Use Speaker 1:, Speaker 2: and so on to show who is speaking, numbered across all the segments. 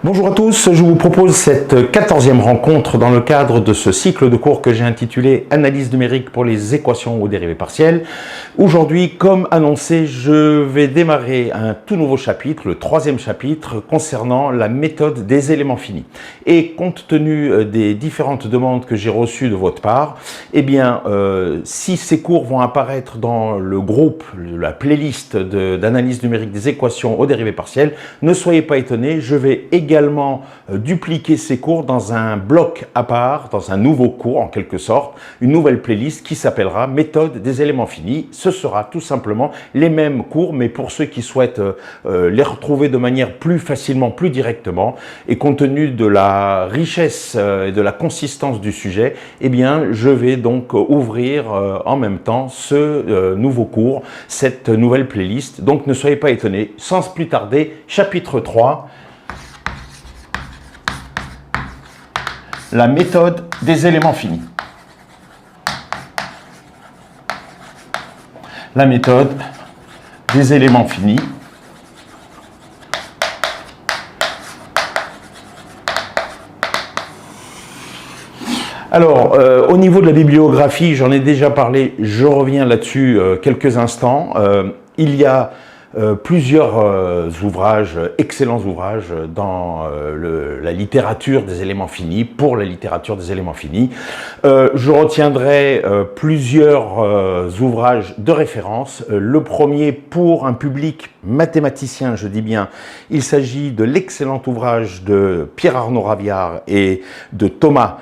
Speaker 1: Bonjour à tous, je vous propose cette 14e rencontre dans le cadre de ce cycle de cours que j'ai intitulé « Analyse numérique pour les équations aux dérivées partielles ». Aujourd'hui, comme annoncé, je vais démarrer un tout nouveau chapitre, le 3e chapitre, concernant la méthode des éléments finis. Et compte tenu des différentes demandes que j'ai reçues de votre part, eh bien, si ces cours vont apparaître dans le groupe, la playlist d'analyse numérique des équations aux dérivées partielles, ne soyez pas étonnés, je vais également dupliquer ces cours dans un bloc à part, dans un nouveau cours en quelque sorte, une nouvelle playlist qui s'appellera méthode des éléments finis. Ce sera tout simplement les mêmes cours, mais pour ceux qui souhaitent les retrouver de manière plus facilement, plus directement, et compte tenu de la richesse et de la consistance du sujet, eh bien, je vais donc ouvrir en même temps ce nouveau cours, cette nouvelle playlist. Donc ne soyez pas étonnés. Sans plus tarder, chapitre 3. La méthode des éléments finis. La méthode des éléments finis. Alors, au niveau de la bibliographie, j'en ai déjà parlé, je reviens là-dessus quelques instants. Il y a plusieurs ouvrages, excellents ouvrages dans la littérature des éléments finis, pour la littérature des éléments finis. Je retiendrai plusieurs ouvrages de référence. Le premier pour un public mathématicien, je dis bien, il s'agit de l'excellent ouvrage de Pierre-Arnaud Raviard et de Thomas,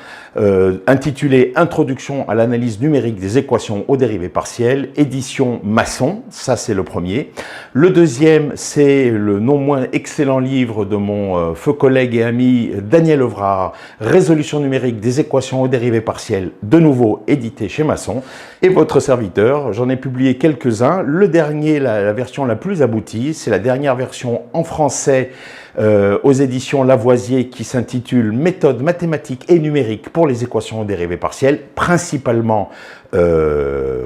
Speaker 1: intitulé « Introduction à l'analyse numérique des équations aux dérivées partielles », édition Masson, ça c'est le premier. Le deuxième, c'est le non moins excellent livre de mon feu collègue et ami Daniel Ovrard, « Résolution numérique des équations aux dérivées partielles », de nouveau édité chez Masson. Et votre serviteur, j'en ai publié quelques-uns. Le dernier, la version la plus aboutie, c'est la dernière version en français aux éditions Lavoisier qui s'intitule « Méthode mathématique et numérique pour les équations aux dérivées partielles », principalement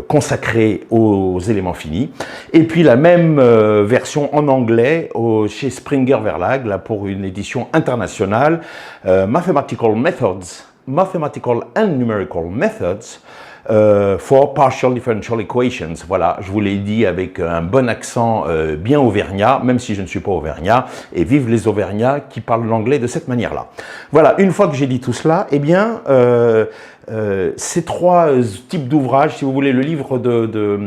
Speaker 1: consacrée aux éléments finis. Et puis la même version en anglais chez Springer Verlag, là pour une édition internationale, Mathematical Methods, Mathematical and Numerical Methods, for partial differential equations. Voilà, je vous l'ai dit avec un bon accent bien auvergnat, même si je ne suis pas auvergnat, et vive les auvergnats qui parlent l'anglais de cette manière-là. Voilà, une fois que j'ai dit tout cela, eh bien, ces trois types d'ouvrages, si vous voulez, le livre de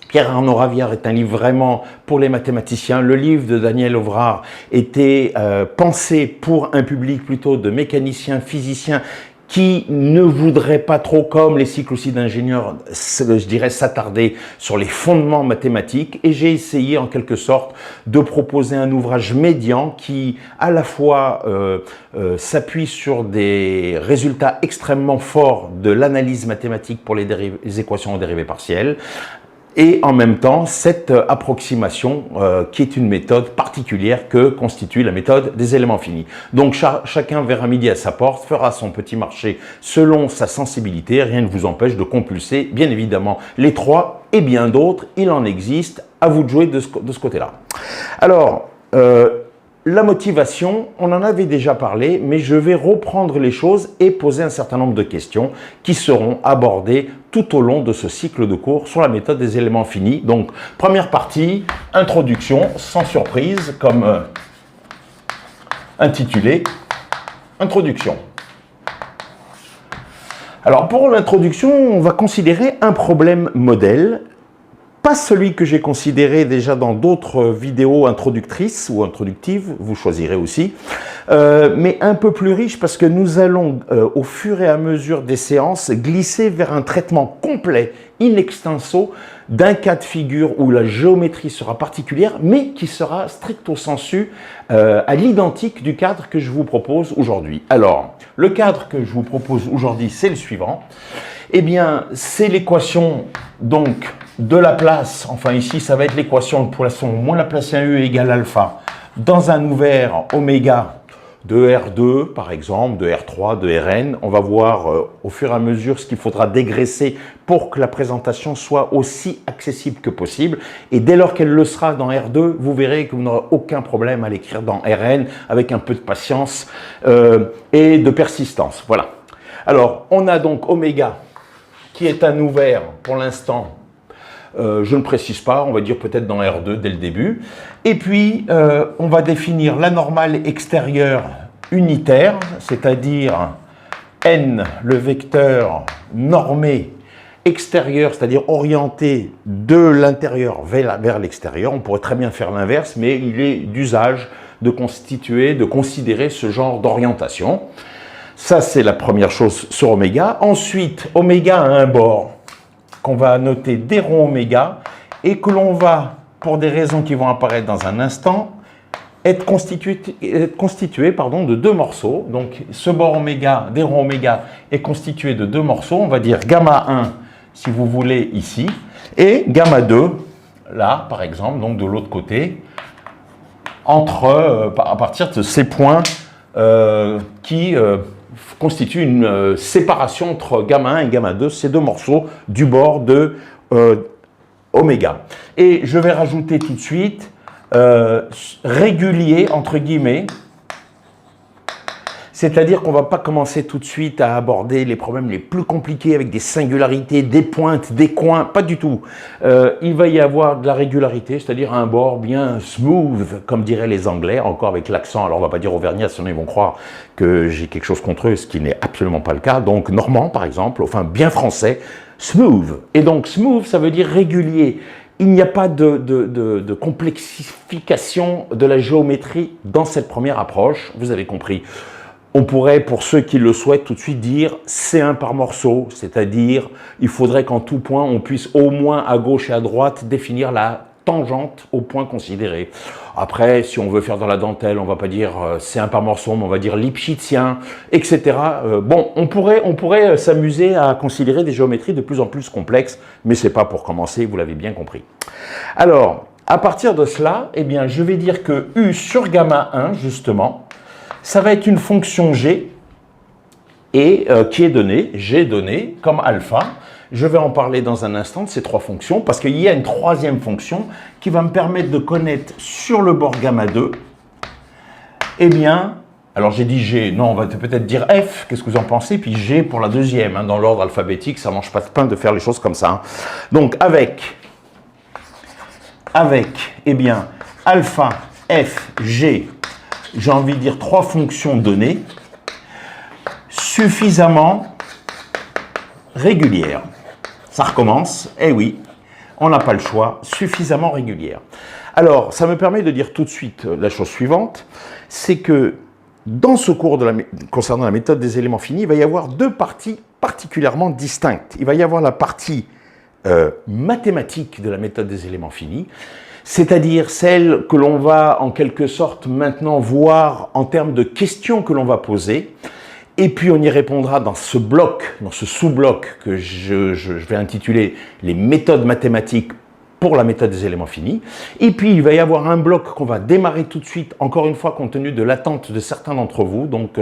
Speaker 1: Pierre-Arnaud Raviard est un livre vraiment pour les mathématiciens. Le livre de Daniel Ovrard était pensé pour un public plutôt de mécaniciens, physiciens, qui ne voudraient pas trop, comme les cycles aussi d'ingénieurs, je dirais, s'attarder sur les fondements mathématiques. Et j'ai essayé, en quelque sorte, de proposer un ouvrage médian qui, à la fois, s'appuie sur des résultats extrêmement forts de l'analyse mathématique pour les équations aux dérivées partielles, et en même temps, cette approximation qui est une méthode particulière que constitue la méthode des éléments finis. Donc chacun verra midi à sa porte, fera son petit marché selon sa sensibilité, rien ne vous empêche de compulser, bien évidemment, les trois et bien d'autres, il en existe, à vous de jouer de ce côté-là. Alors, la motivation, on en avait déjà parlé, mais je vais reprendre les choses et poser un certain nombre de questions qui seront abordées tout au long de ce cycle de cours sur la méthode des éléments finis. Donc, première partie, introduction, sans surprise, comme intitulé « Introduction ». Alors, pour l'introduction, on va considérer un problème modèle, pas celui que j'ai considéré déjà dans d'autres vidéos introductrices ou introductives, vous choisirez aussi, mais un peu plus riche parce que nous allons, au fur et à mesure des séances, glisser vers un traitement complet, in extenso, d'un cas de figure où la géométrie sera particulière, mais qui sera stricto sensu à l'identique du cadre que je vous propose aujourd'hui. Alors, le cadre que je vous propose aujourd'hui, c'est le suivant. Eh bien, c'est l'équation donc de Laplace, enfin ici ça va être l'équation de Poisson moins Laplacien U égale alpha dans un ouvert oméga de R2 par exemple, de R3, de Rn. On va voir au fur et à mesure ce qu'il faudra dégraisser pour que la présentation soit aussi accessible que possible. Et dès lors qu'elle le sera dans R2, vous verrez que vous n'aurez aucun problème à l'écrire dans Rn avec un peu de patience et de persistance. Voilà. Alors, on a donc oméga qui est un ouvert pour l'instant. Je ne précise pas, on va dire peut-être dans R2 dès le début. Et puis, on va définir la normale extérieure unitaire, c'est-à-dire n, le vecteur normé extérieur, c'est-à-dire orienté de l'intérieur vers l'extérieur. On pourrait très bien faire l'inverse, mais il est d'usage de considérer ce genre d'orientation. Ça, c'est la première chose sur oméga. Ensuite, oméga a un bord qu'on va noter d rond oméga et que l'on va, pour des raisons qui vont apparaître dans un instant, être constitué de deux morceaux. Donc, ce bord oméga, d rond oméga, est constitué de deux morceaux. On va dire gamma 1, si vous voulez, ici, et gamma 2, là, par exemple, donc de l'autre côté, à partir de ces points qui constituent une séparation entre gamma 1 et gamma 2, ces deux morceaux du bord de oméga. Et je vais rajouter tout de suite régulier, entre guillemets, c'est-à-dire qu'on ne va pas commencer tout de suite à aborder les problèmes les plus compliqués avec des singularités, des pointes, des coins, pas du tout. Il va y avoir de la régularité, c'est-à-dire un bord bien smooth, comme diraient les Anglais, encore avec l'accent. Alors on ne va pas dire auvergnat, sinon ils vont croire que j'ai quelque chose contre eux, ce qui n'est absolument pas le cas. Donc normand par exemple, enfin bien français, smooth. Et donc smooth, ça veut dire régulier. Il n'y a pas de complexification de la géométrie dans cette première approche, vous avez compris. On pourrait, pour ceux qui le souhaitent, tout de suite dire C1 par morceau, c'est-à-dire il faudrait qu'en tout point, on puisse au moins à gauche et à droite définir la tangente au point considéré. Après, si on veut faire dans la dentelle, on ne va pas dire C1 par morceau, mais on va dire lipschitsien, etc. Bon, on pourrait s'amuser à considérer des géométries de plus en plus complexes, mais ce n'est pas pour commencer, vous l'avez bien compris. Alors, à partir de cela, eh bien, je vais dire que U sur gamma 1, justement, ça va être une fonction g et qui est donnée, g donnée comme alpha. Je vais en parler dans un instant de ces trois fonctions parce qu'il y a une troisième fonction qui va me permettre de connaître sur le bord gamma 2, eh bien, alors j'ai dit g, non, on va peut-être dire f, qu'est-ce que vous en pensez, puis g pour la deuxième, hein, dans l'ordre alphabétique, ça ne mange pas de pain de faire les choses comme ça. Hein. Donc avec, eh bien, alpha, f, g, j'ai envie de dire trois fonctions données suffisamment régulières. Ça recommence, eh oui, on n'a pas le choix, suffisamment régulières. Alors, ça me permet de dire tout de suite la chose suivante, c'est que dans ce cours concernant la méthode des éléments finis, il va y avoir deux parties particulièrement distinctes. Il va y avoir la partie mathématique de la méthode des éléments finis, c'est-à-dire celle que l'on va en quelque sorte maintenant voir en termes de questions que l'on va poser, et puis on y répondra dans ce bloc, dans ce sous-bloc que je vais intituler les méthodes mathématiques pour la méthode des éléments finis. Et puis il va y avoir un bloc qu'on va démarrer tout de suite, encore une fois compte tenu de l'attente de certains d'entre vous, donc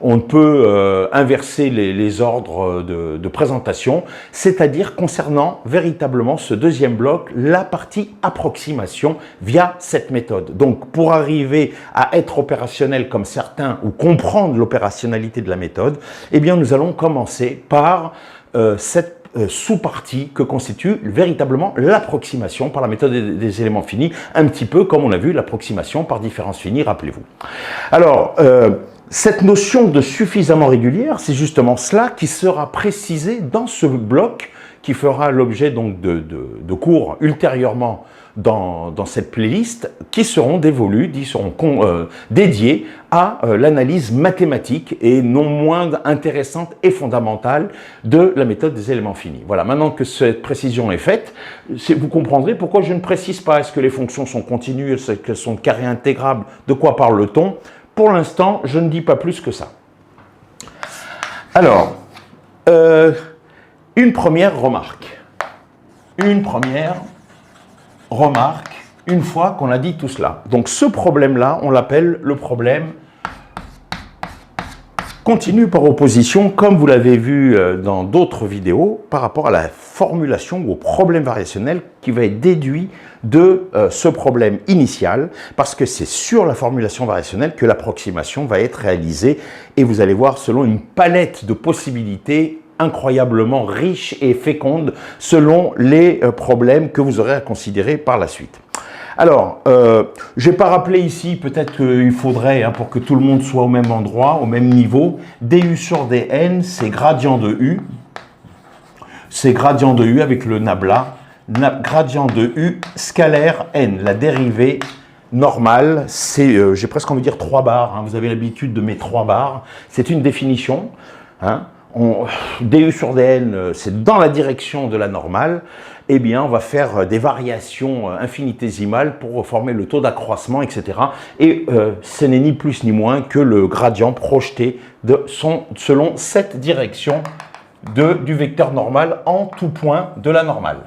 Speaker 1: on peut inverser les ordres de présentation, c'est-à-dire concernant véritablement ce deuxième bloc, la partie approximation via cette méthode. Donc pour arriver à être opérationnel comme certains ou comprendre l'opérationnalité de la méthode, eh bien nous allons commencer par cette sous-partie que constitue véritablement l'approximation par la méthode des éléments finis, un petit peu comme on a vu l'approximation par différence finie, rappelez-vous. Alors, cette notion de suffisamment régulière, c'est justement cela qui sera précisé dans ce bloc qui fera l'objet donc de cours ultérieurement dans cette playlist qui seront dévolus, dédiés à l'analyse mathématique et non moins intéressante et fondamentale de la méthode des éléments finis. Voilà, maintenant que cette précision est faite, vous comprendrez pourquoi je ne précise pas est-ce que les fonctions sont continues, est-ce qu'elles sont carrées intégrables, de quoi parle-t-on. Pour l'instant, je ne dis pas plus que ça. Alors, une première remarque. Une fois qu'on a dit tout cela. Donc ce problème-là, on l'appelle le problème continue par opposition, comme vous l'avez vu dans d'autres vidéos, par rapport à la formulation ou au problème variationnel qui va être déduit de ce problème initial, parce que c'est sur la formulation variationnelle que l'approximation va être réalisée, et vous allez voir selon une palette de possibilités incroyablement riche et féconde selon les problèmes que vous aurez à considérer par la suite. Alors, je n'ai pas rappelé ici, peut-être qu'il faudrait, pour que tout le monde soit au même endroit, au même niveau, du sur dn, c'est gradient de u. C'est gradient de u avec le nabla, gradient de u scalaire n, la dérivée normale, c'est, j'ai presque envie de dire 3 barres, vous avez l'habitude de mes 3 barres, c'est une définition, du sur dn, c'est dans la direction de la normale. Eh bien, on va faire des variations infinitésimales pour former le taux d'accroissement, etc. Et ce n'est ni plus ni moins que le gradient projeté selon cette direction du vecteur normal en tout point de la normale.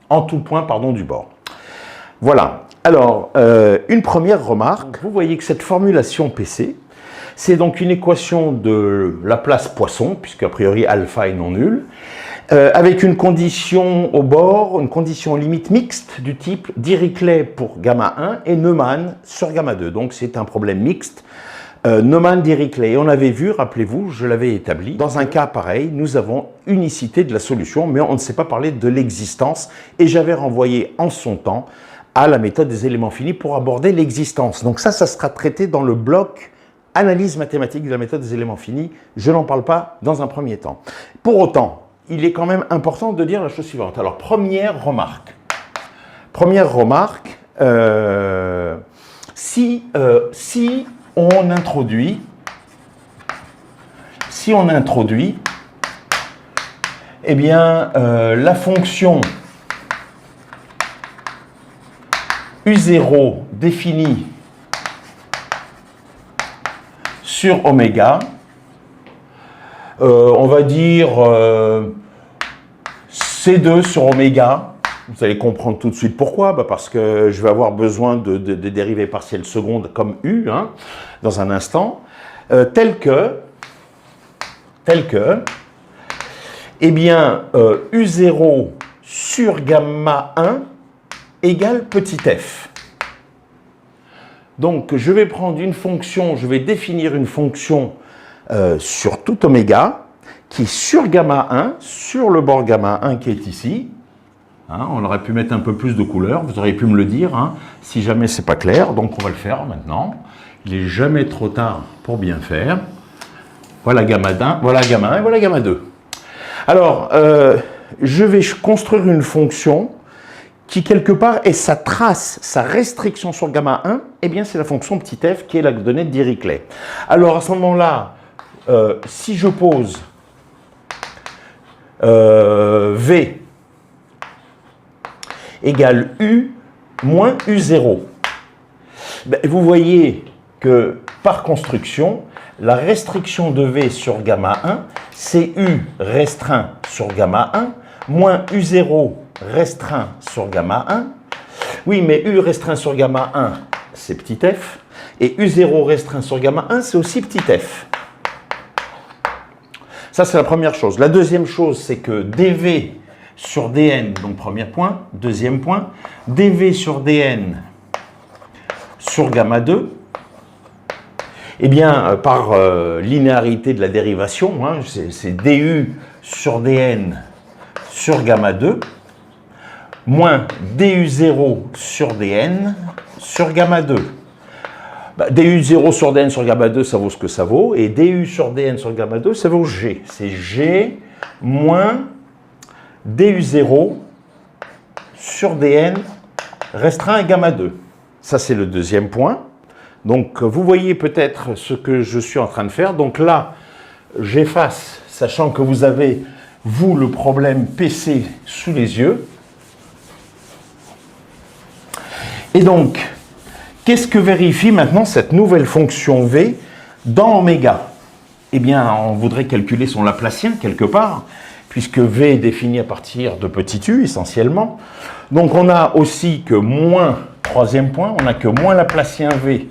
Speaker 1: En tout point, pardon, du bord. Voilà. Alors, une première remarque. Vous voyez que cette formulation PC, c'est donc une équation de Laplace-Poisson, puisque a priori alpha est non nul, avec une condition au bord, une condition limite mixte du type Dirichlet pour gamma 1 et Neumann sur gamma 2. Donc c'est un problème mixte, Neumann-Dirichlet. Et on avait vu, rappelez-vous, je l'avais établi, dans un cas pareil, nous avons unicité de la solution, mais on ne sait pas parler de l'existence, et j'avais renvoyé en son temps à la méthode des éléments finis pour aborder l'existence. Donc ça sera traité dans le bloc analyse mathématique de la méthode des éléments finis. Je n'en parle pas dans un premier temps. Pour autant, il est quand même important de dire la chose suivante. Alors, première remarque. Première remarque, si on introduit, eh bien, la fonction U0 définie sur oméga, on va dire C2 sur oméga. Vous allez comprendre tout de suite pourquoi. Parce que je vais avoir besoin de dérivées partielles secondes comme U dans un instant, tel que, eh bien, U0 sur gamma 1 égale petit f. Donc, je vais prendre une fonction, je vais définir une fonction sur tout oméga, qui est sur gamma 1, sur le bord gamma 1 qui est ici. On aurait pu mettre un peu plus de couleur, vous auriez pu me le dire, si jamais c'est pas clair. Donc on va le faire maintenant. Il n'est jamais trop tard pour bien faire. Voilà gamma 1, voilà gamma 1 et voilà gamma 2. Alors, je vais construire une fonction qui quelque part est sa trace, sa restriction sur gamma 1, eh bien c'est la fonction petit f qui est la donnée de Dirichlet. Alors à ce moment-là, si je pose V égale U moins U0, vous voyez que par construction, la restriction de V sur gamma 1, c'est U restreint sur gamma 1 moins U0 restreint sur gamma 1. Oui, mais U restreint sur gamma 1, c'est petit f. Et U0 restreint sur gamma 1, c'est aussi petit f. Ça, c'est la première chose. La deuxième chose, c'est que dV sur dn, donc premier point. Deuxième point, dV sur dn sur gamma 2, eh bien, par linéarité de la dérivation, c'est du sur dn sur gamma 2, moins du0 sur dn sur gamma 2. du0 sur dn sur gamma 2, ça vaut ce que ça vaut, et du sur dn sur gamma 2, ça vaut g. C'est g moins du0 sur dn restreint à gamma 2. Ça, c'est le deuxième point. Donc, vous voyez peut-être ce que je suis en train de faire. Donc là, j'efface, sachant que vous avez, vous, le problème PC sous les yeux. Et donc, qu'est-ce que vérifie maintenant cette nouvelle fonction V dans oméga? Eh bien, on voudrait calculer son Laplacien quelque part, puisque V est défini à partir de petit u essentiellement. Donc, on a aussi que moins, troisième point, on a que moins Laplacien V.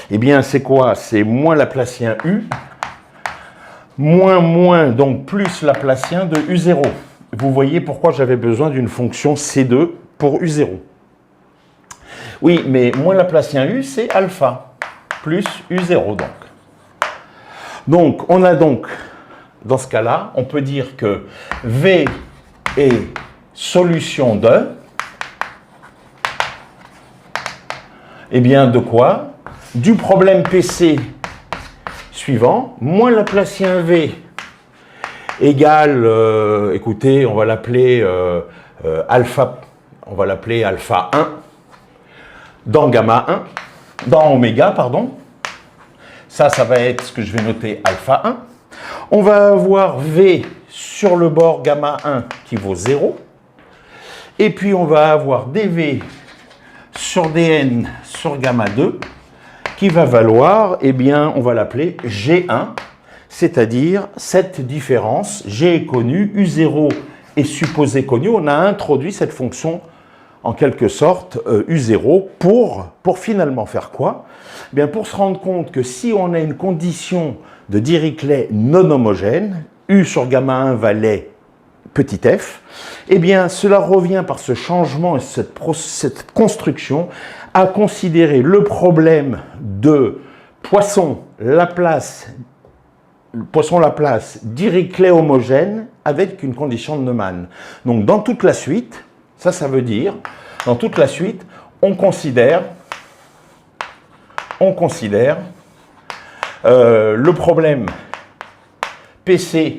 Speaker 1: Eh bien, c'est quoi? C'est moins Laplacien U moins, donc plus Laplacien de U0. Vous voyez pourquoi j'avais besoin d'une fonction C2 pour U0. Oui, mais moins Laplacien U, c'est alpha, plus U0 donc. Donc, on a donc, dans ce cas-là, on peut dire que V est solution de, eh bien, de quoi? Du problème PC suivant, moins Laplacien V égale, écoutez, on va l'appeler alpha, on va l'appeler alpha 1 dans gamma 1, dans oméga, pardon. Ça va être ce que je vais noter alpha 1. On va avoir V sur le bord gamma 1 qui vaut 0. Et puis on va avoir dV sur dN sur gamma 2 qui va valoir, eh bien, on va l'appeler G1, c'est-à-dire cette différence, G est connu, U0 est supposé connu. On a introduit cette fonction en quelque sorte U0 pour finalement faire quoi? Eh bien, pour se rendre compte que si on a une condition de Dirichlet non homogène, U sur gamma 1 valait petit f, eh bien, cela revient par ce changement et cette construction à considérer le problème de Poisson-Laplace Dirichlet homogène avec une condition de Neumann. Donc, dans toute la suite, ça veut dire, dans toute la suite, on considère le problème PC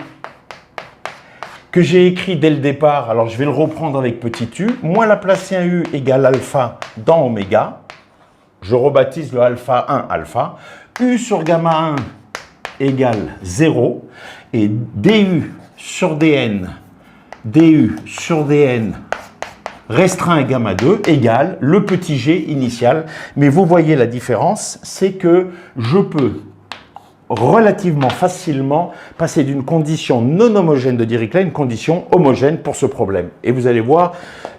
Speaker 1: que j'ai écrit dès le départ, alors je vais le reprendre avec petit u, moins Laplacien u égale alpha dans oméga, je rebaptise le alpha 1 alpha, u sur gamma 1 égale 0, et du sur dn restreint à gamma 2 égale le petit g initial. Mais vous voyez la différence, c'est que je peux relativement facilement passer d'une condition non homogène de Dirichlet à une condition homogène pour ce problème. Et vous allez voir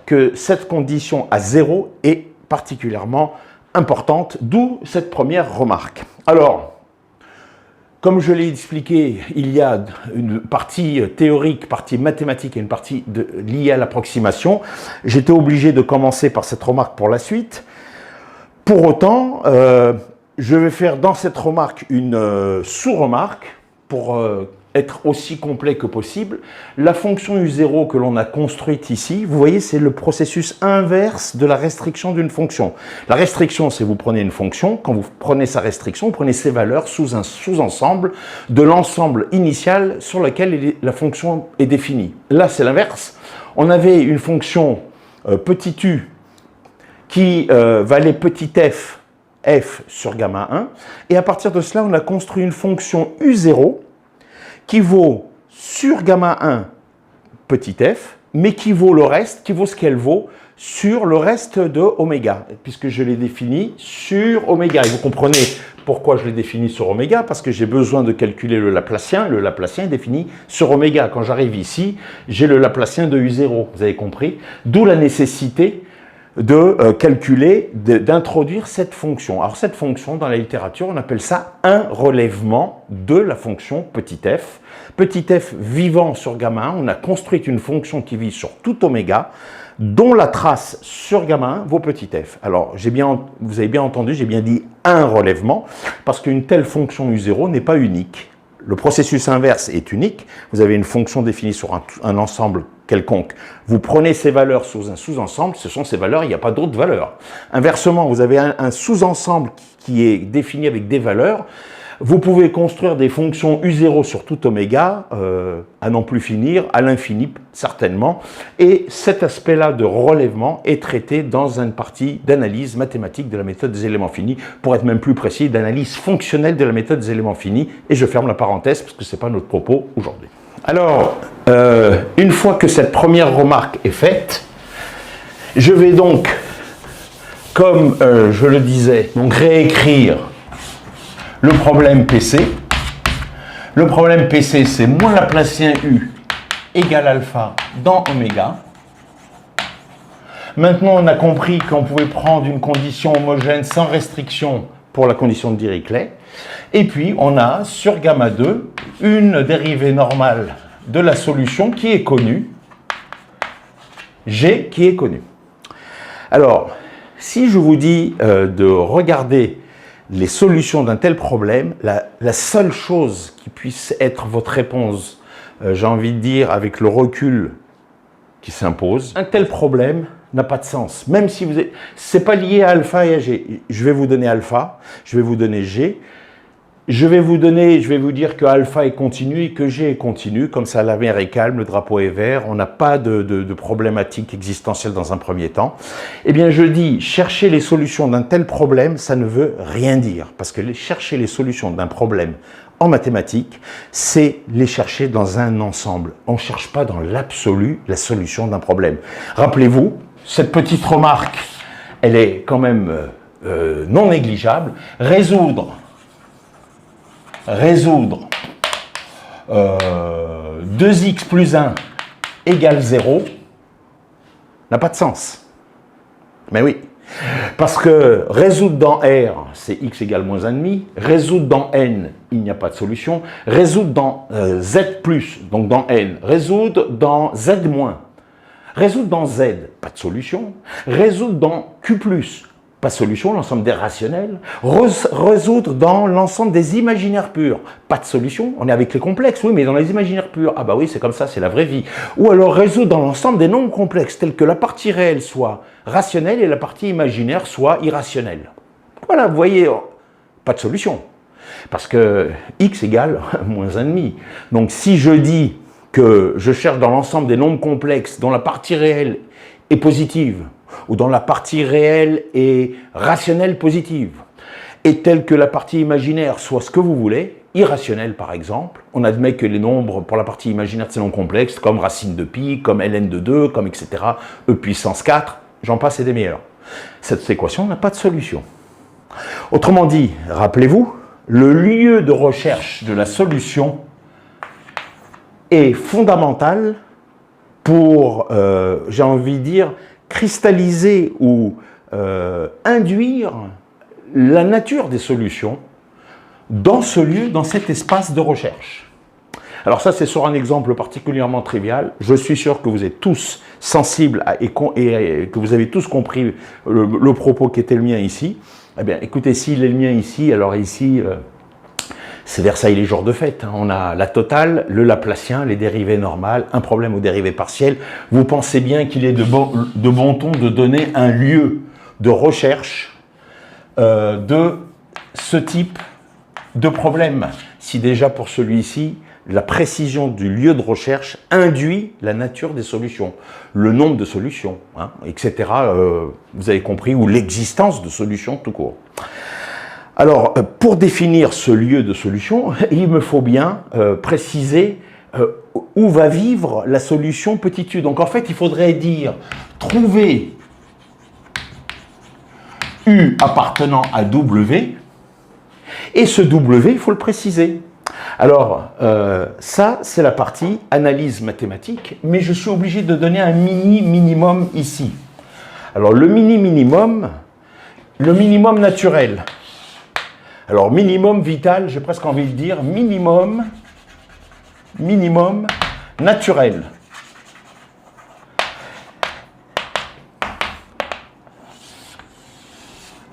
Speaker 1: que cette condition à 0 est particulièrement importante, d'où cette première remarque. Alors, comme je l'ai expliqué, il y a une partie théorique, partie mathématique et une partie liée à l'approximation. J'étais obligé de commencer par cette remarque pour la suite. Pour autant, je vais faire dans cette remarque une sous-remarque pour être aussi complet que possible. La fonction U0 que l'on a construite ici, vous voyez, c'est le processus inverse de la restriction d'une fonction. La restriction, c'est vous prenez une fonction, quand vous prenez sa restriction, vous prenez ses valeurs sous un sous-ensemble de l'ensemble initial sur lequel la fonction est définie. Là, c'est l'inverse. On avait une fonction petit u qui valait petit f sur gamma 1, et à partir de cela, on a construit une fonction U0 qui vaut sur gamma 1 petit f, mais qui vaut le reste, qui vaut ce qu'elle vaut sur le reste de oméga, puisque je l'ai défini sur oméga. Et vous comprenez pourquoi je l'ai défini sur oméga, parce que j'ai besoin de calculer le Laplacien. Le Laplacien est défini sur oméga. Quand j'arrive ici, j'ai le Laplacien de U0, vous avez compris? D'où la nécessité de calculer, d'introduire cette fonction. Alors cette fonction, dans la littérature, on appelle ça un relèvement de la fonction petit f. Petit f vivant sur gamma 1, on a construit une fonction qui vit sur tout oméga, dont la trace sur gamma 1 vaut petit f. Alors, vous avez bien entendu, j'ai bien dit un relèvement, parce qu'une telle fonction U0 n'est pas unique. Le processus inverse est unique. Vous avez une fonction définie sur un ensemble quelconque. Vous prenez ces valeurs sous un sous-ensemble, ce sont ces valeurs, il n'y a pas d'autres valeurs. Inversement, vous avez un sous-ensemble qui est défini avec des valeurs. Vous pouvez construire des fonctions U0 sur tout oméga, à n'en plus finir, à l'infini certainement. Et cet aspect-là de relèvement est traité dans une partie d'analyse mathématique de la méthode des éléments finis, pour être même plus précis, d'analyse fonctionnelle de la méthode des éléments finis. Et je ferme la parenthèse parce que ce n'est pas notre propos aujourd'hui. Alors, une fois que cette première remarque est faite, je vais donc, comme je le disais, donc réécrire le problème PC. Le problème PC, c'est moins Laplacien U égale alpha dans oméga. Maintenant, on a compris qu'on pouvait prendre une condition homogène sans restriction pour la condition de Dirichlet. Et puis, on a sur gamma 2 une dérivée normale de la solution qui est connue, G qui est connue. Alors, si je vous dis de regarder les solutions d'un tel problème, la seule chose qui puisse être votre réponse, j'ai envie de dire, avec le recul qui s'impose, un tel problème n'a pas de sens. Même si vous êtes... C'est pas lié à alpha et à G. Je vais vous donner alpha, je vais vous donner G. Je vais vous dire que alpha est continu et que G est continu. Comme ça, la mer est calme, le drapeau est vert. On n'a pas de problématique existentielle dans un premier temps. Eh bien, je dis, chercher les solutions d'un tel problème, ça ne veut rien dire. Parce que chercher les solutions d'un problème en mathématiques, c'est les chercher dans un ensemble. On ne cherche pas dans l'absolu la solution d'un problème. Rappelez-vous, cette petite remarque, elle est quand même non négligeable. Résoudre 2x plus 1 égale 0 n'a pas de sens. Mais oui, parce que résoudre dans R, c'est x égale moins 1,5. Résoudre dans n, il n'y a pas de solution. Résoudre dans z plus, donc dans n. Résoudre dans z moins. Résoudre dans z, pas de solution. Résoudre dans q plus, pas de solution, l'ensemble des rationnels. Résoudre dans l'ensemble des imaginaires purs, pas de solution. On est avec les complexes, oui, mais dans les imaginaires purs, ah bah oui, c'est comme ça, c'est la vraie vie. Ou alors résoudre dans l'ensemble des nombres complexes, tels que la partie réelle soit rationnelle et la partie imaginaire soit irrationnelle. Voilà, vous voyez, pas de solution. Parce que x égale moins 1,5. Donc si je dis que je cherche dans l'ensemble des nombres complexes dont la partie réelle est positive, ou dont la partie réelle est rationnelle positive, et telle que la partie imaginaire soit ce que vous voulez, irrationnelle par exemple, on admet que les nombres pour la partie imaginaire de ces nombres complexes, comme racine de pi, comme ln de 2, comme etc., e puissance 4, j'en passe et des meilleurs. Cette équation n'a pas de solution. Autrement dit, rappelez-vous, le lieu de recherche de la solution est fondamental pour, j'ai envie de dire, cristalliser ou induire la nature des solutions dans ce lieu, dans cet espace de recherche. Alors ça, c'est sur un exemple particulièrement trivial. Je suis sûr que vous êtes tous sensibles et que vous avez tous compris le propos qui était le mien ici. Eh bien, écoutez, s'il est le mien ici, alors ici, c'est Versailles les jours de fête. On a la totale, le Laplacien, les dérivées normales, un problème aux dérivées partielles. Vous pensez bien qu'il est de bon ton de donner un lieu de recherche de ce type de problème. Si déjà pour celui-ci, la précision du lieu de recherche induit la nature des solutions, le nombre de solutions, hein, etc. Vous avez compris, ou l'existence de solutions tout court. Alors, pour définir ce lieu de solution, il me faut bien préciser où va vivre la solution petit u. Donc, en fait, il faudrait dire trouver u appartenant à w, et ce w, il faut le préciser. Alors, ça, c'est la partie analyse mathématique, mais je suis obligé de donner un mini-minimum ici. Alors, le mini-minimum naturel. Alors, minimum vital, j'ai presque envie de dire minimum naturel.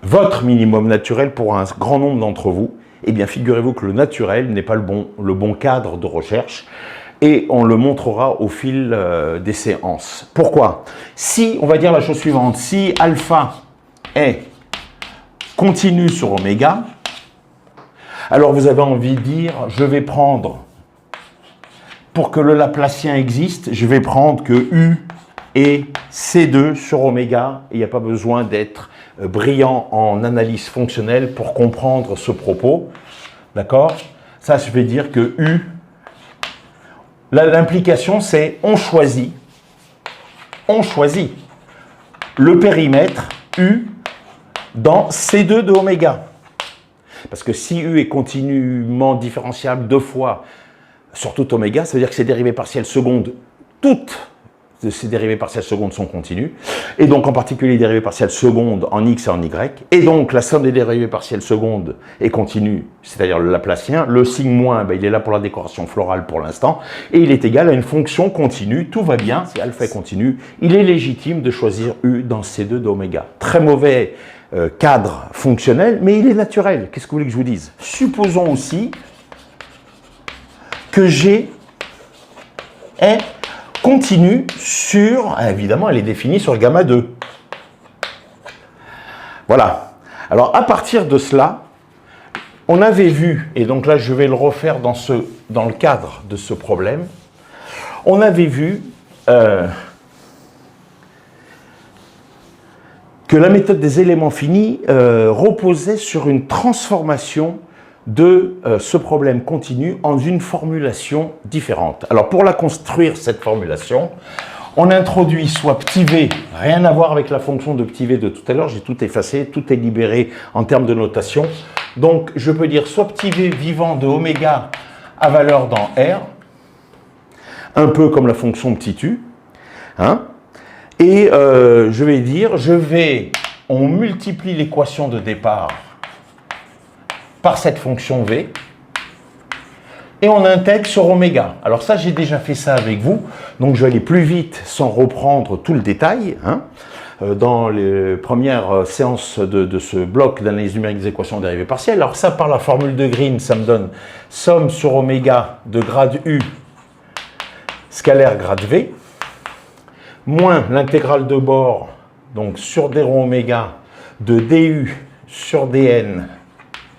Speaker 1: Votre minimum naturel pour un grand nombre d'entre vous, eh bien, figurez-vous que le naturel n'est pas le bon cadre de recherche et on le montrera au fil des séances. Pourquoi? Si, on va dire la chose suivante, si alpha est continu sur oméga, alors vous avez envie de dire, je vais prendre, pour que le Laplacien existe, je vais prendre que U est C2 sur oméga, et il n'y a pas besoin d'être brillant en analyse fonctionnelle pour comprendre ce propos, d'accord? Ça, je vais dire que U, l'implication c'est on choisit le périmètre U dans C2 de oméga. Parce que si U est continuellement différenciable 2 fois sur tout oméga, ça veut dire que ces dérivées partielles secondes, toutes de ces dérivées partielles secondes sont continues, et donc en particulier les dérivées partielles secondes en x et en y, et donc la somme des dérivées partielles secondes est continue, c'est-à-dire le Laplacien. Le signe moins, ben, il est là pour la décoration florale pour l'instant, et il est égal à une fonction continue, tout va bien, si alpha est continu, il est légitime de choisir u dans C2 d'oméga. Très mauvais cadre fonctionnel, mais il est naturel. Qu'est-ce que vous voulez que je vous dise? Supposons aussi que G est continue sur, évidemment, elle est définie sur gamma 2. Voilà. Alors, à partir de cela, on avait vu, et donc là, je vais le refaire dans le cadre de ce problème, on avait vu que la méthode des éléments finis reposait sur une transformation de ce problème continu en une formulation différente. Alors pour la construire, cette formulation, on introduit soit petit v, rien à voir avec la fonction de petit v de tout à l'heure, j'ai tout effacé, tout est libéré en termes de notation. Donc je peux dire soit petit v vivant de oméga à valeur dans R, un peu comme la fonction petit u, hein, et je vais dire, on multiplie l'équation de départ par cette fonction v, et on intègre sur oméga. Alors ça, j'ai déjà fait ça avec vous, donc je vais aller plus vite sans reprendre tout le détail. Hein. Dans les premières séances de ce bloc d'analyse numérique des équations dérivées partielles, alors ça, par la formule de Green, ça me donne somme sur oméga de grade u scalaire grade v, moins l'intégrale de bord, donc sur d rho oméga, de du sur dn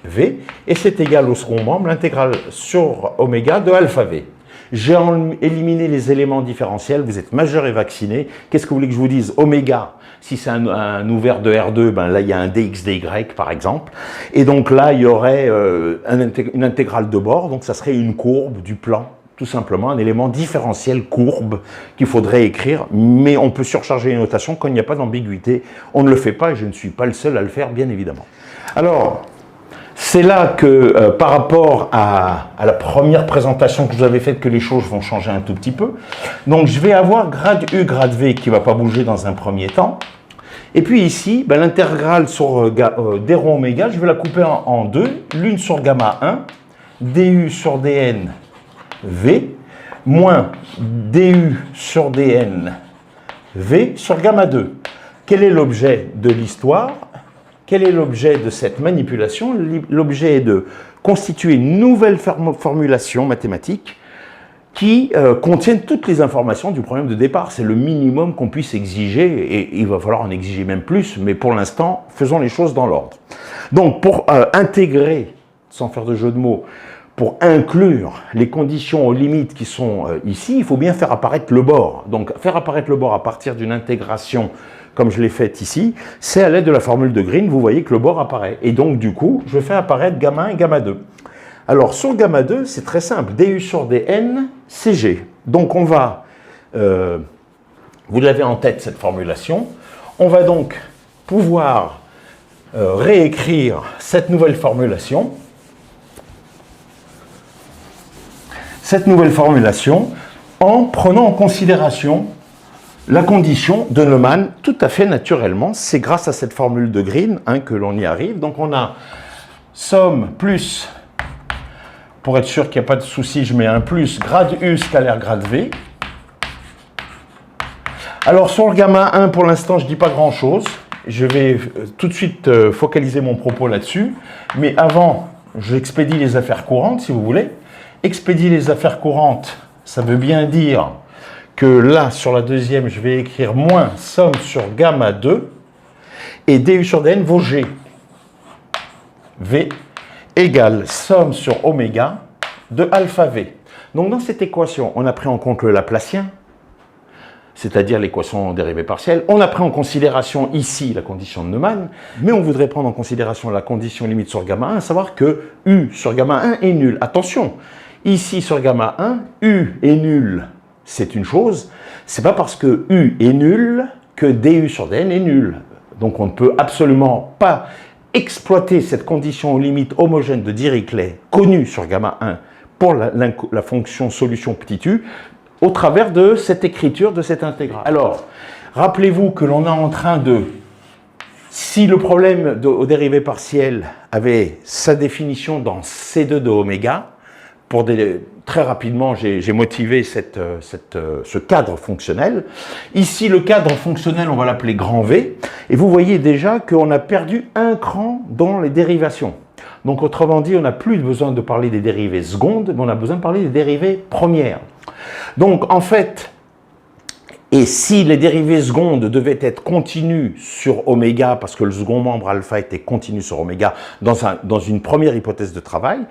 Speaker 1: v, et c'est égal au second membre, l'intégrale sur oméga de alpha v. J'ai éliminé les éléments différentiels, vous êtes majeur et vacciné. Qu'est-ce que vous voulez que je vous dise? Oméga, si c'est un ouvert de R2, ben là il y a un dx dy par exemple. Et donc là il y aurait une intégrale de bord, donc ça serait une courbe du plan, tout simplement, un élément différentiel courbe qu'il faudrait écrire, mais on peut surcharger les notations quand il n'y a pas d'ambiguïté. On ne le fait pas et je ne suis pas le seul à le faire, bien évidemment. Alors, c'est là que, par rapport à la première présentation que je vous avais faite, que les choses vont changer un tout petit peu. Donc, je vais avoir grade U, grade V qui ne va pas bouger dans un premier temps. Et puis ici, ben, l'intégrale sur d rho oméga, je vais la couper en deux. L'une sur gamma 1, du sur dn v, moins du sur dn v sur gamma 2. Quel est l'objet de l'histoire? Quel est l'objet de cette manipulation? L'objet est de constituer une nouvelle formulation mathématique qui contienne toutes les informations du problème de départ. C'est le minimum qu'on puisse exiger, et il va falloir en exiger même plus, mais pour l'instant, faisons les choses dans l'ordre. Donc, pour intégrer, sans faire de jeu de mots, pour inclure les conditions aux limites qui sont ici, il faut bien faire apparaître le bord. Donc, faire apparaître le bord à partir d'une intégration comme je l'ai fait ici, c'est à l'aide de la formule de Green, vous voyez que le bord apparaît. Et donc, du coup, je fais apparaître gamma 1 et gamma 2. Alors, sur gamma 2, c'est très simple. du sur dn, c'est g. Donc, on va, vous l'avez en tête, cette formulation. On va donc pouvoir réécrire cette nouvelle formulation. En prenant en considération la condition de Neumann, tout à fait naturellement, c'est grâce à cette formule de Green que l'on y arrive. Donc on a somme plus, pour être sûr qu'il n'y a pas de souci, je mets un plus, grade U scalaire grade V. Alors sur le gamma 1, pour l'instant, je ne dis pas grand-chose. Je vais tout de suite focaliser mon propos là-dessus. Mais avant, j'expédie les affaires courantes, si vous voulez. Expédier les affaires courantes, ça veut bien dire que là, sur la deuxième, je vais écrire moins somme sur gamma 2 et du sur dn vaut g. V égale somme sur oméga de alpha v. Donc dans cette équation, on a pris en compte le Laplacien, c'est-à-dire l'équation dérivée partielle. On a pris en considération ici la condition de Neumann, mais on voudrait prendre en considération la condition limite sur gamma 1, à savoir que U sur gamma 1 est nul. Attention, ici sur gamma 1, U est nul. C'est une chose, c'est pas parce que U est nul que du sur dn est nul. Donc on ne peut absolument pas exploiter cette condition aux limites homogènes de Dirichlet connue sur gamma 1 pour la fonction solution petit u au travers de cette écriture, de cette intégrale. Alors, rappelez-vous que l'on est en train de... Si le problème aux dérivées partielles avait sa définition dans C2 de oméga, très rapidement, j'ai motivé ce cadre fonctionnel. Ici, le cadre fonctionnel, on va l'appeler grand V. Et vous voyez déjà qu'on a perdu un cran dans les dérivations. Donc, autrement dit, on n'a plus besoin de parler des dérivées secondes, mais on a besoin de parler des dérivées premières. Donc, en fait, et si les dérivées secondes devaient être continues sur oméga, parce que le second membre alpha était continu sur oméga dans une première hypothèse de travail,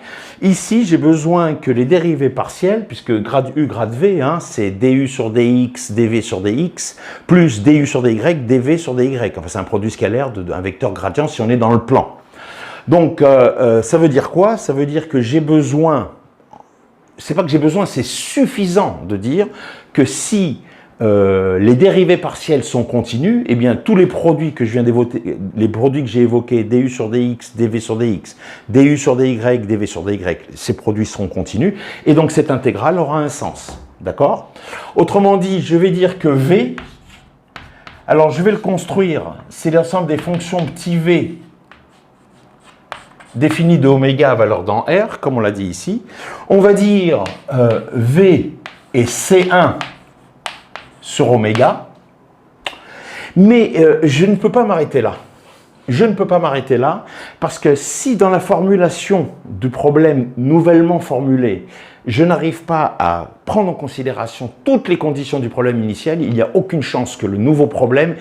Speaker 1: ici j'ai besoin que les dérivées partielles, puisque grade U, grade V, hein, c'est du sur dx, dv sur dx, plus du sur dy, dv sur dy. Enfin, c'est un produit scalaire d'un vecteur gradient si on est dans le plan. Donc, ça veut dire quoi? Ça veut dire que j'ai besoin, c'est pas que j'ai besoin, c'est suffisant de dire que si les dérivées partielles sont continues, eh bien tous les produits que je viens d'évoquer, les produits que j'ai évoqués, du sur dx, dv sur dx, du sur dy, dv sur dy, ces produits seront continus, et donc cette intégrale aura un sens. D'accord? Autrement dit, je vais dire que v, alors je vais le construire, c'est l'ensemble des fonctions petit v définies de oméga à valeur dans R, comme on l'a dit ici. On va dire v est C1 sur oméga, mais je ne peux pas m'arrêter là. Je ne peux pas m'arrêter là, parce que si dans la formulation du problème nouvellement formulé, je n'arrive pas à prendre en considération toutes les conditions du problème initial, il n'y a aucune chance que le nouveau problème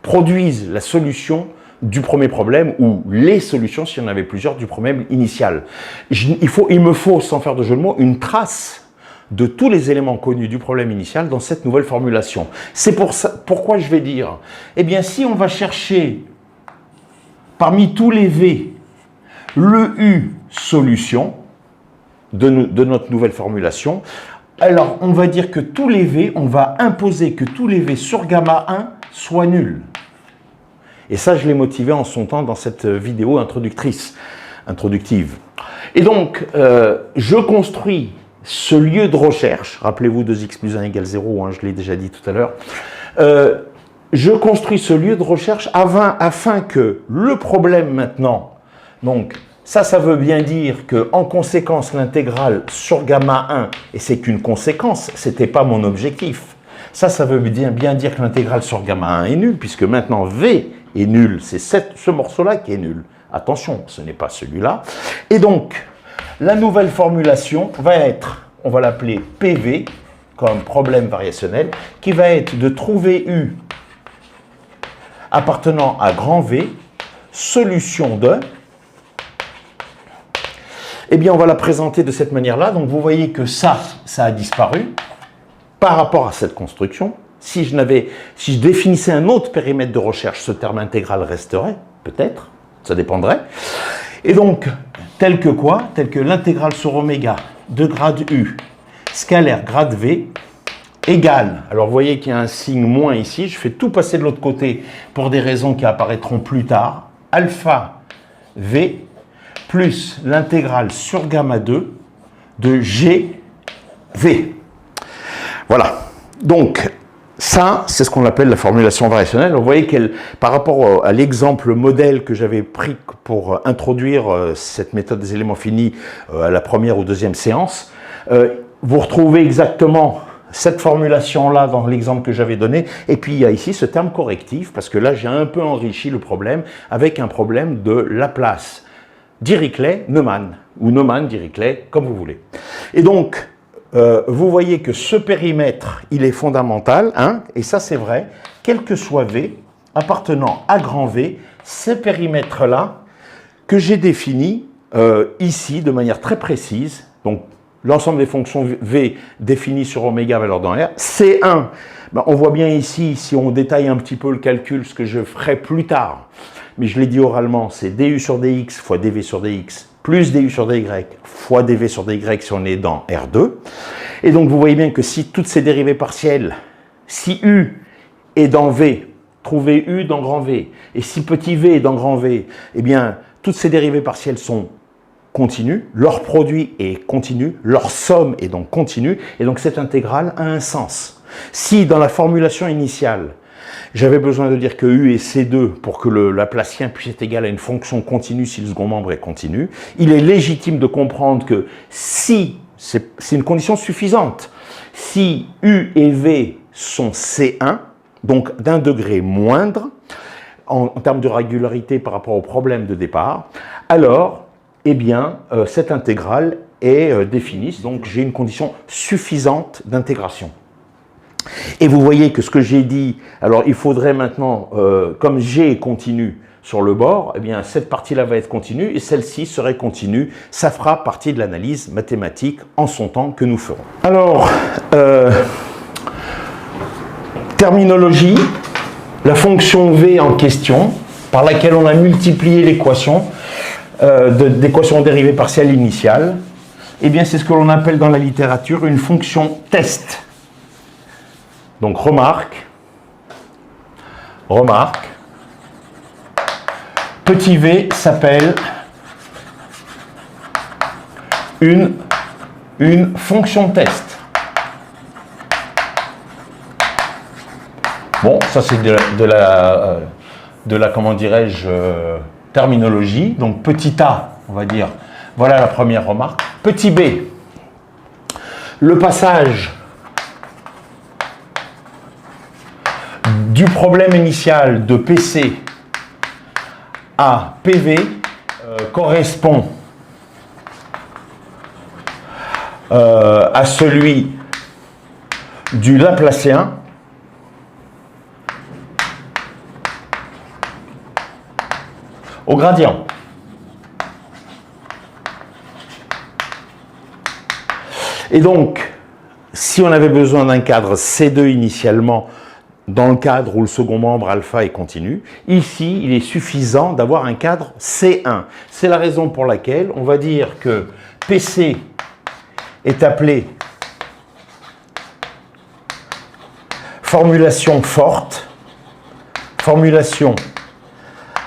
Speaker 1: produise la solution du premier problème, ou les solutions, s'il y en avait plusieurs, du problème initial. Il me faut, sans faire de jeu de mots, une trace de tous les éléments connus du problème initial dans cette nouvelle formulation. C'est pourquoi je vais dire, eh bien, si on va chercher parmi tous les V, le U solution de notre nouvelle formulation, alors on va dire que tous les V, on va imposer que tous les V sur gamma 1 soient nuls. Et ça, je l'ai motivé en son temps dans cette vidéo introductive. Et donc, je construis ce lieu de recherche, rappelez-vous 2x plus 1 égale 0, hein, je l'ai déjà dit tout à l'heure, je construis ce lieu de recherche afin que le problème maintenant, donc ça veut bien dire qu'en conséquence l'intégrale sur gamma 1, et c'est qu'une conséquence, ce n'était pas mon objectif, ça veut bien dire que l'intégrale sur gamma 1 est nulle, puisque maintenant V est nul, c'est ce morceau-là qui est nul. Attention, ce n'est pas celui-là. Et donc, la nouvelle formulation va être, on va l'appeler PV, comme problème variationnel, qui va être de trouver U appartenant à grand V, solution de, eh bien on va la présenter de cette manière-là. Donc vous voyez que ça a disparu par rapport à cette construction. Si je définissais un autre périmètre de recherche, ce terme intégral resterait, peut-être, ça dépendrait. Et donc, tel que quoi? Tel que l'intégrale sur oméga de grade U, scalaire grade V, égale, alors vous voyez qu'il y a un signe moins ici, je fais tout passer de l'autre côté pour des raisons qui apparaîtront plus tard, alpha V plus l'intégrale sur gamma 2 de G V. Voilà. Donc, ça, c'est ce qu'on appelle la formulation variationnelle. Vous voyez qu'elle, par rapport à l'exemple modèle que j'avais pris pour introduire cette méthode des éléments finis à la première ou deuxième séance, vous retrouvez exactement cette formulation-là dans l'exemple que j'avais donné. Et puis, il y a ici ce terme correctif, parce que là, j'ai un peu enrichi le problème avec un problème de Laplace, Dirichlet, Neumann, ou Neumann, Dirichlet, comme vous voulez. Et donc, vous voyez que ce périmètre, il est fondamental, hein, et ça c'est vrai, quel que soit V, appartenant à grand V, ces périmètres-là, que j'ai définis ici de manière très précise, donc l'ensemble des fonctions V définies sur oméga valeur dans R, C1, ben, on voit bien ici, si on détaille un petit peu le calcul, ce que je ferai plus tard, mais je l'ai dit oralement, c'est du sur dx fois dv sur dx, plus du sur dy fois dv sur dy si on est dans R2. Et donc, vous voyez bien que si toutes ces dérivées partielles, si U est dans V, trouvez U dans grand V, et si petit v est dans grand V, eh bien, toutes ces dérivées partielles sont continu, leur produit est continu, leur somme est donc continue, et donc cette intégrale a un sens. Si dans la formulation initiale, j'avais besoin de dire que U est C2 pour que le Laplacien puisse être égal à une fonction continue si le second membre est continu, il est légitime de comprendre que si, c'est une condition suffisante, si U et V sont C1, donc d'un degré moindre, en termes de régularité par rapport au problème de départ, alors, eh bien, cette intégrale est définie, donc j'ai une condition suffisante d'intégration. Et vous voyez que ce que j'ai dit, alors il faudrait maintenant, comme G est continu sur le bord, eh bien cette partie-là va être continue et celle-ci serait continue. Ça fera partie de l'analyse mathématique en son temps que nous ferons. Alors, terminologie, la fonction V en question, par laquelle on a multiplié l'équation, d'équation dérivée partielle initiale, eh bien c'est ce que l'on appelle dans la littérature une fonction test. Donc remarque, petit v s'appelle une fonction test. Bon, ça c'est de la comment dirais-je, terminologie. Donc petit a, on va dire, voilà la première remarque. Petit b, le passage du problème initial de PC à PV correspond à celui du Laplacien au gradient. Et donc, si on avait besoin d'un cadre C2 initialement, dans le cadre où le second membre alpha est continu, ici, il est suffisant d'avoir un cadre C1. C'est la raison pour laquelle on va dire que PC est appelé formulation forte, formulation.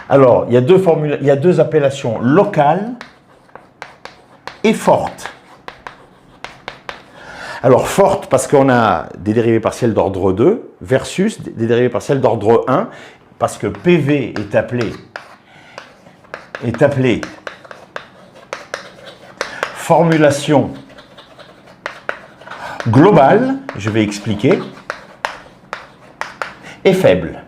Speaker 1: Alors, il y a deux appellations, locale et forte. Alors, forte parce qu'on a des dérivées partielles d'ordre 2 versus des dérivées partielles d'ordre 1 parce que PV est appelé formulation globale, je vais expliquer, et faible.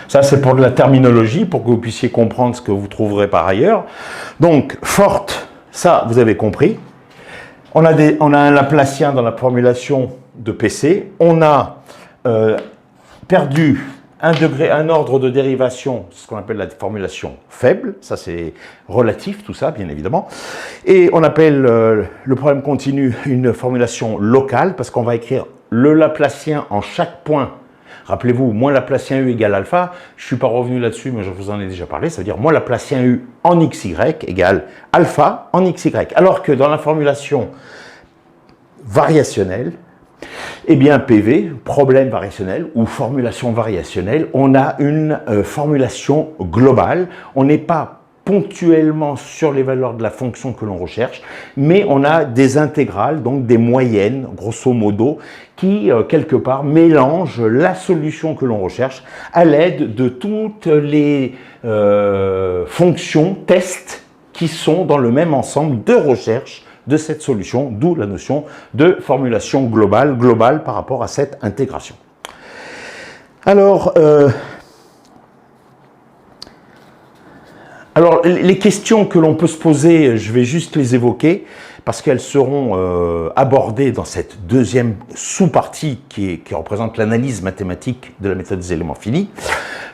Speaker 1: Ça, c'est pour de la terminologie, pour que vous puissiez comprendre ce que vous trouverez par ailleurs. Donc, forte, ça, vous avez compris. On a un Laplacien dans la formulation de PC. On a perdu un ordre de dérivation, ce qu'on appelle la formulation faible. Ça, c'est relatif, tout ça, bien évidemment. Et on appelle le problème continu une formulation locale, parce qu'on va écrire le Laplacien en chaque point. Rappelez-vous, moins Laplacien U égale alpha, je ne suis pas revenu là-dessus, mais je vous en ai déjà parlé, ça veut dire moins Laplacien U en xy égale alpha en xy. Alors que dans la formulation variationnelle, eh bien PV, problème variationnel ou formulation variationnelle, on a une formulation globale, on n'est pas ponctuellement sur les valeurs de la fonction que l'on recherche, mais on a des intégrales, donc des moyennes, grosso modo, qui, quelque part, mélangent la solution que l'on recherche à l'aide de toutes les fonctions, tests, qui sont dans le même ensemble de recherche de cette solution, d'où la notion de formulation globale par rapport à cette intégration. Alors, les questions que l'on peut se poser, je vais juste les évoquer parce qu'elles seront abordées dans cette deuxième sous-partie qui représente l'analyse mathématique de la méthode des éléments finis.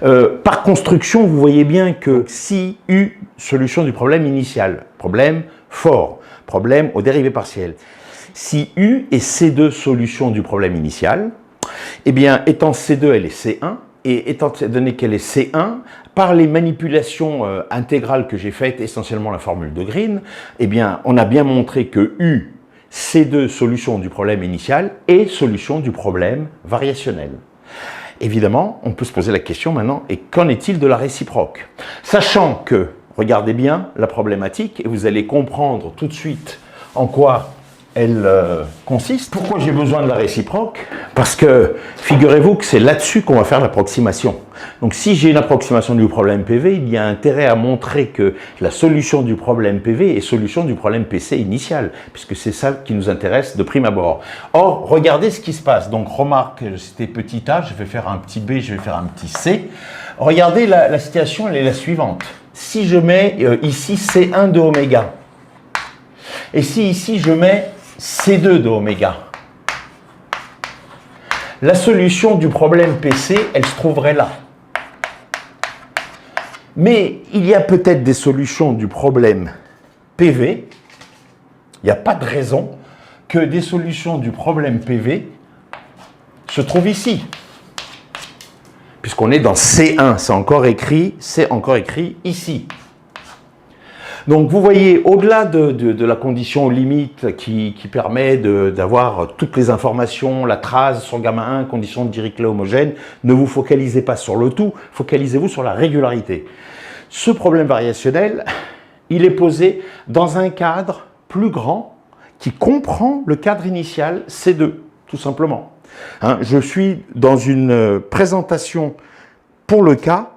Speaker 1: Par construction, vous voyez bien que si U, solution du problème initial, problème fort, problème aux dérivées partielles, si U est C2, solution du problème initial, eh bien, étant C2, elle est C1, et étant donné qu'elle est C1, par les manipulations intégrales que j'ai faites, essentiellement la formule de Green, eh bien, on a bien montré que U, C2, solution du problème initial, est solution du problème variationnel. évidemment, on peut se poser la question maintenant, et qu'en est-il de la réciproque? Sachant que, regardez bien la problématique, et vous allez comprendre tout de suite en quoi elle consiste. Pourquoi j'ai besoin de la réciproque? Parce que, figurez-vous que c'est là-dessus qu'on va faire l'approximation. Donc si j'ai une approximation du problème PV, il y a intérêt à montrer que la solution du problème PV est solution du problème PC initial, puisque c'est ça qui nous intéresse de prime abord. Or, regardez ce qui se passe. Donc remarque, c'était petit a, je vais faire un petit b, je vais faire un petit c. Regardez, la situation, elle est la suivante. Si je mets ici C1 de oméga, et si ici je mets C2 de oméga, la solution du problème PC, elle se trouverait là. Mais il y a peut-être des solutions du problème PV, il n'y a pas de raison que des solutions du problème PV se trouvent ici. Puisqu'on est dans C1, c'est encore écrit ici. Donc vous voyez, au-delà de la condition limite qui permet d'avoir toutes les informations, la trace sur gamma 1, condition de Dirichlet homogène, ne vous focalisez pas sur le tout, focalisez-vous sur la régularité. Ce problème variationnel, il est posé dans un cadre plus grand qui comprend le cadre initial C2, tout simplement. Hein, je suis dans une présentation pour le cas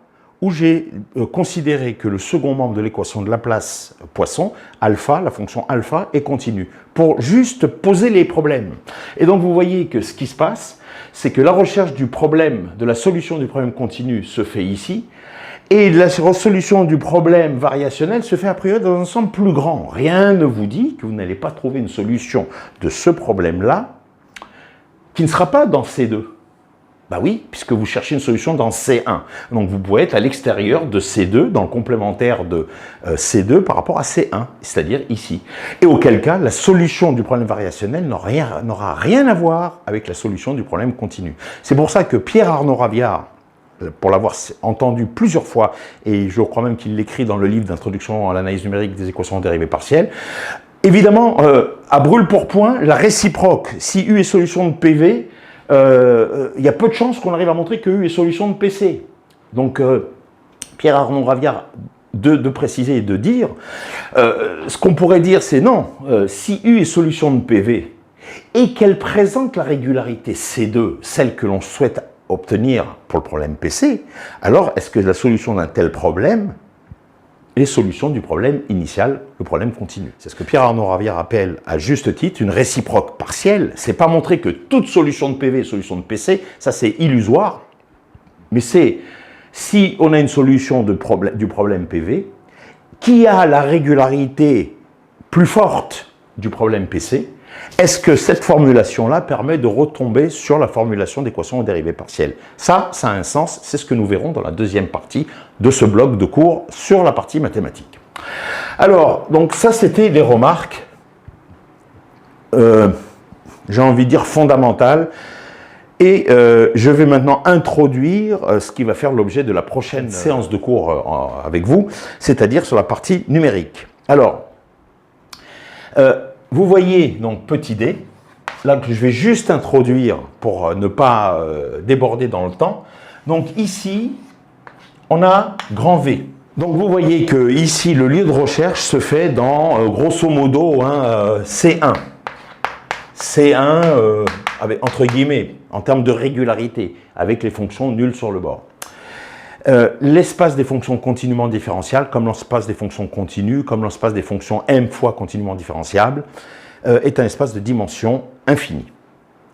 Speaker 1: où j'ai considéré que le second membre de l'équation de Laplace-Poisson, alpha, la fonction alpha, est continue, pour juste poser les problèmes. Et donc vous voyez que ce qui se passe, c'est que la recherche du problème, de la solution du problème continu se fait ici, et la solution du problème variationnel se fait a priori dans un ensemble plus grand. Rien ne vous dit que vous n'allez pas trouver une solution de ce problème-là qui ne sera pas dans C2. Ben oui, puisque vous cherchez une solution dans C1. Donc vous pouvez être à l'extérieur de C2, dans le complémentaire de C2 par rapport à C1, c'est-à-dire ici. Et auquel cas, la solution du problème variationnel n'aura rien à voir avec la solution du problème continu. C'est pour ça que Pierre Arnaud Raviard, pour l'avoir entendu plusieurs fois, et je crois même qu'il l'écrit dans le livre d'introduction à l'analyse numérique des équations de dérivées partielles, évidemment, à brûle-pourpoint, la réciproque, si U est solution de PV, il y a peu de chances qu'on arrive à montrer que U est solution de PC. Donc, Pierre Arnaud Raviard, de préciser et de dire, ce qu'on pourrait dire, c'est non, si U est solution de PV et qu'elle présente la régularité C2, celle que l'on souhaite obtenir pour le problème PC, alors est-ce que la solution d'un tel problème est solution du problème initial, le problème continu? C'est ce que Pierre Arnaud Raviard appelle à juste titre une réciproque partielle. C'est pas montrer que toute solution de PV est solution de PC, ça c'est illusoire, mais c'est si on a une solution du problème PV qui a la régularité plus forte du problème PC, est-ce que cette formulation-là permet de retomber sur la formulation d'équations aux dérivées partielles? Ça a un sens, c'est ce que nous verrons dans la deuxième partie de ce bloc de cours sur la partie mathématique. Alors, donc ça c'était les remarques, j'ai envie de dire fondamentales, et je vais maintenant introduire ce qui va faire l'objet de la prochaine séance de cours avec vous, c'est-à-dire sur la partie numérique. Alors, vous voyez, donc, petit d, là que je vais juste introduire pour ne pas déborder dans le temps. Donc ici, on a grand V. Donc vous voyez que ici, le lieu de recherche se fait dans, grosso modo, C1. C1, avec, entre guillemets, en termes de régularité, avec les fonctions nulles sur le bord. L'espace des fonctions continuellement différenciables, comme l'espace des fonctions continues, comme l'espace des fonctions m fois continuellement différenciables, est un espace de dimension infinie.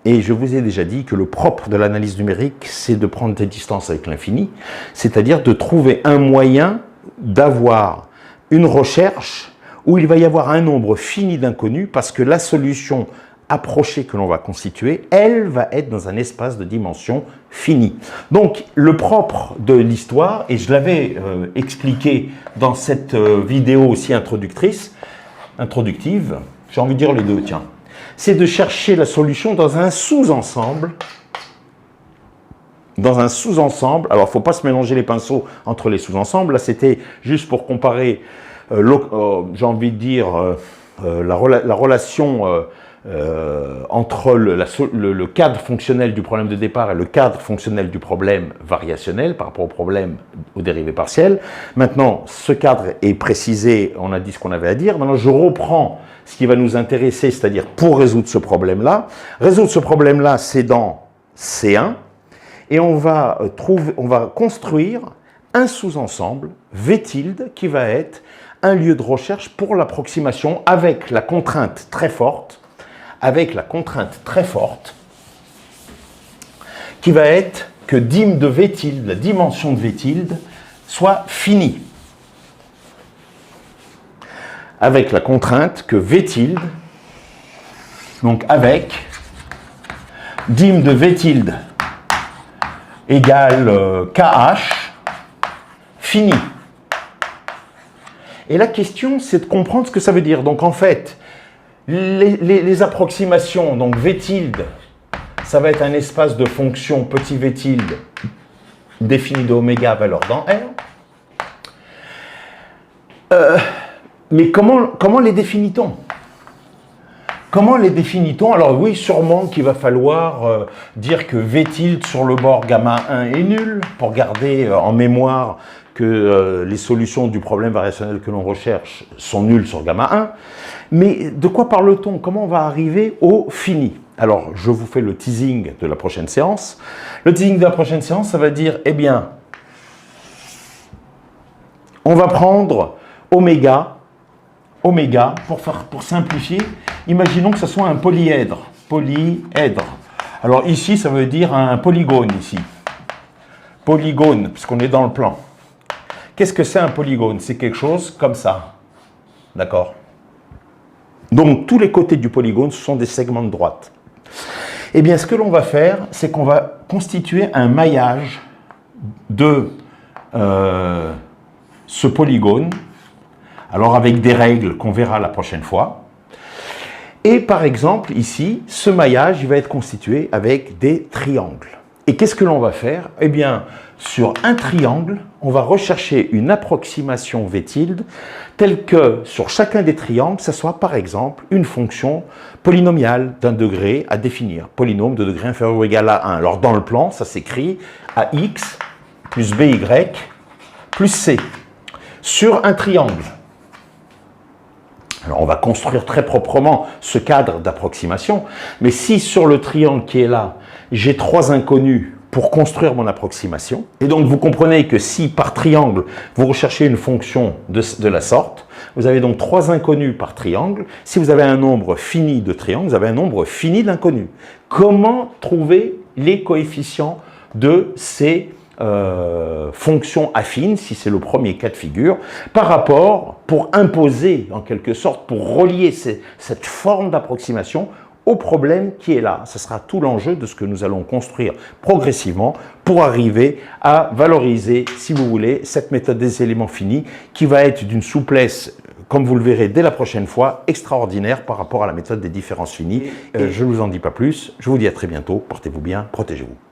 Speaker 1: Et je vous ai déjà dit que le propre de l'analyse numérique, c'est de prendre des distances avec l'infini, c'est-à-dire de trouver un moyen d'avoir une recherche où il va y avoir un nombre fini d'inconnus, parce que la solution approchée que l'on va constituer, elle va être dans un espace de dimension finie. Donc, le propre de l'histoire, et je l'avais expliqué dans cette vidéo aussi introductive, j'ai envie de dire les deux, tiens, c'est de chercher la solution dans un sous-ensemble. Dans un sous-ensemble, alors il ne faut pas se mélanger les pinceaux entre les sous-ensembles, là c'était juste pour comparer, j'ai envie de dire, la relation entre le cadre fonctionnel du problème de départ et le cadre fonctionnel du problème variationnel par rapport au problème aux dérivées partielles. Maintenant, ce cadre est précisé, on a dit ce qu'on avait à dire. Maintenant, je reprends ce qui va nous intéresser, c'est-à-dire pour résoudre ce problème-là. Résoudre ce problème-là, c'est dans C1, et on va construire un sous-ensemble, V tilde, qui va être un lieu de recherche pour l'approximation avec la contrainte très forte, qui va être que dim de V tilde, la dimension de V tilde, soit finie. Avec la contrainte que V tilde, donc avec dim de V tilde égale KH fini. Et la question, c'est de comprendre ce que ça veut dire. Donc en fait, les approximations, donc V tilde, ça va être un espace de fonction petit v tilde défini de oméga valeur dans R. Mais comment les définit-on? Comment les définit-on? Alors oui, sûrement qu'il va falloir dire que V tilde sur le bord gamma 1 est nul, pour garder en mémoire que les solutions du problème variationnel que l'on recherche sont nulles sur gamma 1. Mais de quoi parle-t-on? Comment on va arriver au fini? Alors, je vous fais le teasing de la prochaine séance. Le teasing de la prochaine séance, ça va dire, eh bien, on va prendre oméga, pour simplifier, imaginons que ce soit un polyèdre. Alors ici, ça veut dire un polygone, ici. Polygone, puisqu'on est dans le plan. Qu'est-ce que c'est un polygone? C'est quelque chose comme ça. D'accord? Donc, tous les côtés du polygone, ce sont des segments de droite. Eh bien, ce que l'on va faire, c'est qu'on va constituer un maillage de ce polygone, alors avec des règles qu'on verra la prochaine fois. Et par exemple, ici, ce maillage, il va être constitué avec des triangles. Et qu'est-ce que l'on va faire? Eh bien, sur un triangle, on va rechercher une approximation V tilde telle que sur chacun des triangles, ça soit par exemple une fonction polynomiale d'un degré à définir. Polynôme de degré inférieur ou égal à 1. Alors dans le plan, ça s'écrit AX plus BY plus C sur un triangle. Alors on va construire très proprement ce cadre d'approximation, mais si sur le triangle qui est là, j'ai 3 inconnus pour construire mon approximation, et donc vous comprenez que si par triangle, vous recherchez une fonction de la sorte, vous avez donc 3 inconnus par triangle. Si vous avez un nombre fini de triangles, vous avez un nombre fini d'inconnus. Comment trouver les coefficients de ces fonction affine, si c'est le premier cas de figure, par rapport, pour imposer en quelque sorte, pour relier cette forme d'approximation au problème qui est là. Ce sera tout l'enjeu de ce que nous allons construire progressivement pour arriver à valoriser, si vous voulez, cette méthode des éléments finis qui va être d'une souplesse, comme vous le verrez dès la prochaine fois, extraordinaire par rapport à la méthode des différences finies. Je ne vous en dis pas plus, je vous dis à très bientôt, portez-vous bien, protégez-vous.